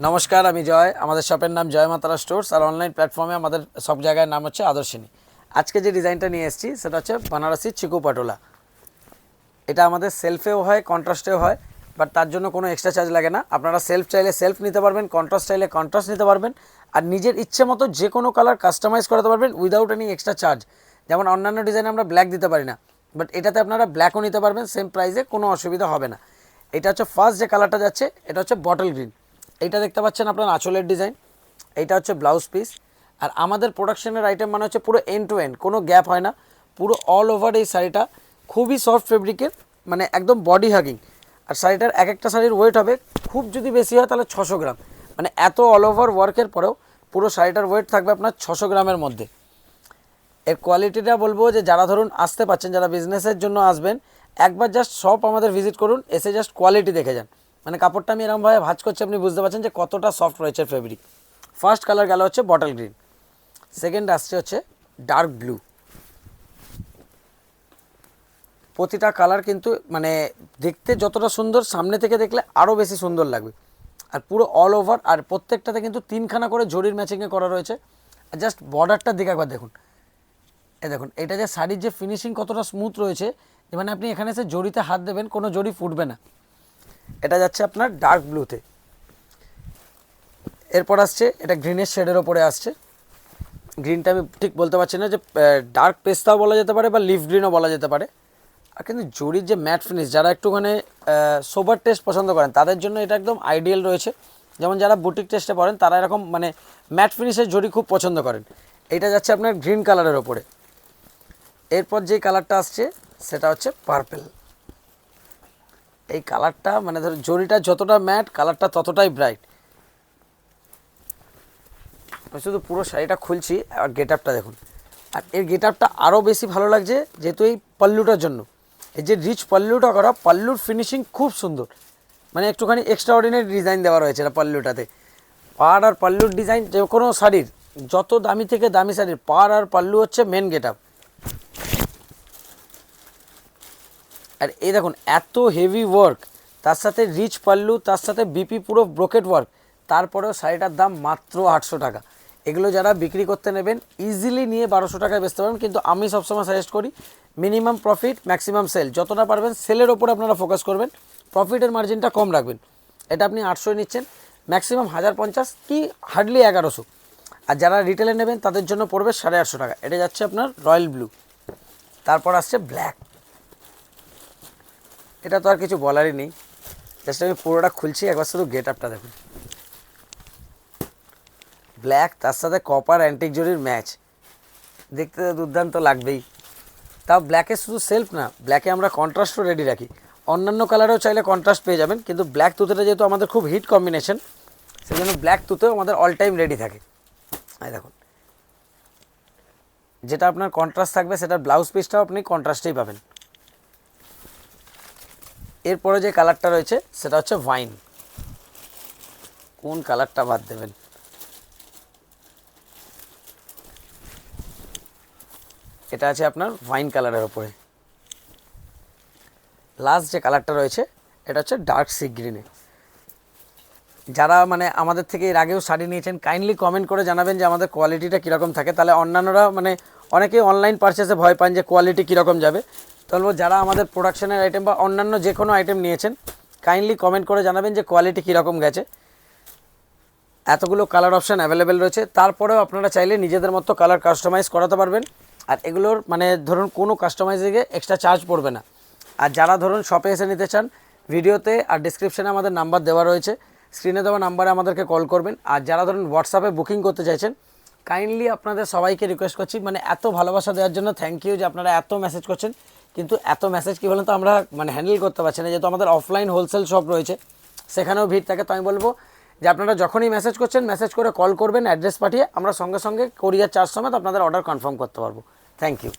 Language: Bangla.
নমস্কার, আমি জয়। আমাদের শপের নাম জয় মাতারা স্টোর্স আর অনলাইন প্ল্যাটফর্মে আমাদের সব জায়গায় নাম হচ্ছে আদর্শিনী। আজকে যে ডিজাইনটা নিয়ে এসেছি সেটা হচ্ছে বানারসি চিকু পাটোলা। এটা আমাদের সেলফেও হয়, কন্ট্রাস্টেও হয়, বাট তার জন্য কোনো এক্সট্রা চার্জ লাগে না। আপনারা সেলফ চাইলে সেলফ নিতে পারবেন, কন্ট্রাস্ট চাইলে কন্ট্রাস্ট নিতে পারবেন, আর নিজের ইচ্ছে মতো যে কোনো কালার কাস্টমাইজ করাতে পারবেন উইদাউট এনি এক্সট্রা চার্জ। যেমন অন্যান্য ডিজাইনে আমরা ব্ল্যাক দিতে পারি না, বাট এটাতে আপনারা ব্ল্যাকও নিতে পারবেন সেম প্রাইসে, কোনো অসুবিধা হবে না। এটা হচ্ছে ফার্স্ট যে কালারটা যাচ্ছে, এটা হচ্ছে বটল গ্রিন। এইটা দেখতে পাচ্ছেন আপনার আঁচলের ডিজাইন, এইটা হচ্ছে ব্লাউজ পিস। আর আমাদের প্রোডাকশনের আইটেম মানে হচ্ছে পুরো এন্ড টু এন্ড, কোনো গ্যাপ হয় না, পুরো অল ওভার এই শাড়িটা খুবই সফট ফেব্রিকের, মানে একদম বডি হাগিং। আর শাড়িটার এক একটা শাড়ির ওয়েট হবে, খুব যদি বেশি হয় তাহলে 600 গ্রাম, মানে এত অল ওভার ওয়ার্কের পরেও পুরো শাড়িটার ওয়েট থাকবে আপনার 600 গ্রামের মধ্যে। এর কোয়ালিটিটা বলবো যে যারা ধরুন আসতে পাচ্ছেন, যারা বিজনেসের জন্য আসবেন, একবার জাস্ট শপ আমাদের ভিজিট করুন, এসে জাস্ট কোয়ালিটি দেখে যান। মানে কাপড়টা আমি এরকমভাবে ভাঁজ করছি, আপনি বুঝতে পারছেন যে কতটা সফট রয়েছে ফেব্রিক। ফার্স্ট কালার গেল হচ্ছে বটল গ্রিন, সেকেন্ড আসছে হচ্ছে ডার্ক ব্লু। প্রতিটা কালার কিন্তু মানে দেখতে যতটা সুন্দর, সামনে থেকে দেখলে আরও বেশি সুন্দর লাগবে। আর পুরো অল ওভার, আর প্রত্যেকটাতে কিন্তু 3খানা করে জরির ম্যাচিংয়ে করা রয়েছে। আর জাস্ট বর্ডারটার দিকে একবার দেখুন, দেখুন এটা যে শাড়ির যে ফিনিশিং কতটা স্মুথ রয়েছে, যে মানে আপনি এখানে এসে জরিতে হাত দেবেন, কোনো জরি ফুটবে না। এটা যাচ্ছে আপনার ডার্ক ব্লুতে। এরপর আসছে এটা গ্রিনের শেডের ওপরে আসছে। গ্রিনটা আমি ঠিক বলতে পারছি না, যে ডার্ক পেস্তাও বলা যেতে পারে বা লিফ গ্রিনও বলা যেতে পারে। আর কিন্তু জরির যে ম্যাট ফিনিশ, যারা একটুখানি সোবার টেস্ট পছন্দ করেন তাদের জন্য এটা একদম আইডিয়াল রয়েছে। যেমন যারা বুটিক টেস্টে পড়েন তারা এরকম মানে ম্যাট ফিনিশের জরি খুব পছন্দ করেন। এটা যাচ্ছে আপনার গ্রিন কালারের ওপরে। এরপর যে কালারটা আসছে সেটা হচ্ছে পার্পেল। এই কালারটা মানে ধরো জরিটা যতটা ম্যাট, কালারটা ততটাই ব্রাইট। আমি শুধু পুরো শাড়িটা খুলছি, আর গেট আপটা দেখুন। আর এর গেট আপটা আরও বেশি ভালো লাগছে যেহেতু এই পাল্লুটার জন্য। এই যে রিচ পাল্লুটা করা, পাল্লুর ফিনিশিং খুব সুন্দর, মানে একটুখানি এক্সট্রা অর্ডিনারি ডিজাইন দেওয়া রয়েছে এটা পাল্লুটাতে। পাড় আর পাল্লুর ডিজাইন যে কোনো শাড়ির, যত দামি থেকে দামি শাড়ির পাড় আর পাল্লু হচ্ছে মেন গেট আপ। আর এই দেখুন এত হেভি ওয়ার্ক, তার সাথে রিচ পাল্লু, তার সাথে বিপি পুরো ব্রোকেট ওয়ার্ক, তারপরেও শাড়িটার দাম মাত্র 800 টাকা। এগুলো যারা বিক্রি করতে নেবেন ইজিলি নিয়ে 1200 টাকায় বেচতে পারবেন, কিন্তু আমি সবসময় সাজেস্ট করি মিনিমাম প্রফিট ম্যাক্সিমাম সেল। যতটা পারবেন সেলের ওপরে আপনারা ফোকাস করবেন, প্রফিটের মার্জিনটা কম রাখবেন। এটা আপনি 800 নিচ্ছেন, ম্যাক্সিমাম 1050 কি হার্ডলি 1100। আর যারা রিটেলে নেবেন তাদের জন্য পড়বে 850 টাকা। এটা যাচ্ছে আপনার রয়্যাল ব্লু। তারপর আসছে ব্ল্যাক। এটা তো আর কিছু বলারই নেই, জাস্ট আমি পুরোটা খুলছি, একবার শুধু গেট আপটা দেখুন। ব্ল্যাক তার সাথে কপার অ্যান্টিক জরির ম্যাচ, দেখতে তো দুর্দান্ত লাগবেই। তাও ব্ল্যাকে শুধু সেলফ না, ব্ল্যাকে আমরা কন্ট্রাস্টও রেডি রাখি। অন্যান্য কালারেও চাইলে কন্ট্রাস্ট পেয়ে যাবেন, কিন্তু ব্ল্যাক তুতেটা যেহেতু আমাদের খুব হিট কম্বিনেশন, সেই জন্য ব্ল্যাক তুতেও আমাদের অল টাইম রেডি থাকে। এই দেখুন, যেটা আপনার কন্ট্রাস্ট থাকবে সেটার ব্লাউজ পিসটাও আপনি কন্ট্রাস্টেই পাবেন। এরপরে যে কালারটা রয়েছে সেটা হচ্ছে ওয়াইন। কোন কালারটা বাদ দেবেন? এটা আছে আপনার ওয়াইন কালারের ওপরে। লাস্ট যে কালারটা রয়েছে এটা হচ্ছে ডার্ক সি গ্রিনে। যারা মানে আমাদের থেকে এর আগেও শাড়ি নিয়েছেন কাইন্ডলি কমেন্ট করে জানাবেন যে আমাদের কোয়ালিটিটা কীরকম থাকে, তাহলে অন্যান্যরা মানে অনেকেই অনলাইন পারচেসে ভয় পান যে কোয়ালিটি কীরকম যাবে। তাহলে যারা আমাদের প্রোডাকশনের আইটেম বা অন্যান্য যে কোনো আইটেম নিয়েছেন কাইন্ডলি কমেন্ট করে জানাবেন যে কোয়ালিটি কীরকম গেছে। এতগুলো কালার অপশান অ্যাভেলেবেল রয়েছে, তারপরেও আপনারা চাইলে নিজেদের মতো কালার কাস্টমাইজ করাতে পারবেন। আর এগুলোর মানে ধরুন কোনো কাস্টমাইজিংয়ে এক্সট্রা চার্জ পড়বে না। আর যারা ধরুন শপে এসে নিতে চান, ভিডিওতে আর ডিসক্রিপশানে আমাদের নাম্বার দেওয়া রয়েছে, স্ক্রিনে দেওয়া নাম্বারে আমাদেরকে কল করবেন। আর যারা ধরুন হোয়াটসঅ্যাপে বুকিং করতে চাইছেন, কাইন্ডলি আপনাদের সবাইকে রিকোয়েস্ট করছি, মানে এত ভালোবাসা দেওয়ার জন্য থ্যাংক ইউ যে আপনারা এত মেসেজ করছেন। কিন্তু এত মেসেজ কী বলেন তো আমরা মানে হ্যান্ডেল করতে পারছি না, যেহেতু আমাদের অফলাইন হোলসেল শপ রয়েছে, সেখানেও ভিড় থাকে। তো আমি বলবো যে আপনারা যখনই মেসেজ করছেন মেসেজ করে কল করবেন, অ্যাড্রেস পাঠিয়ে আমরা সঙ্গে সঙ্গে কোরিয়ার চার্জ সমেত আপনাদের অর্ডার কনফার্ম করতে পারবো। Thank you.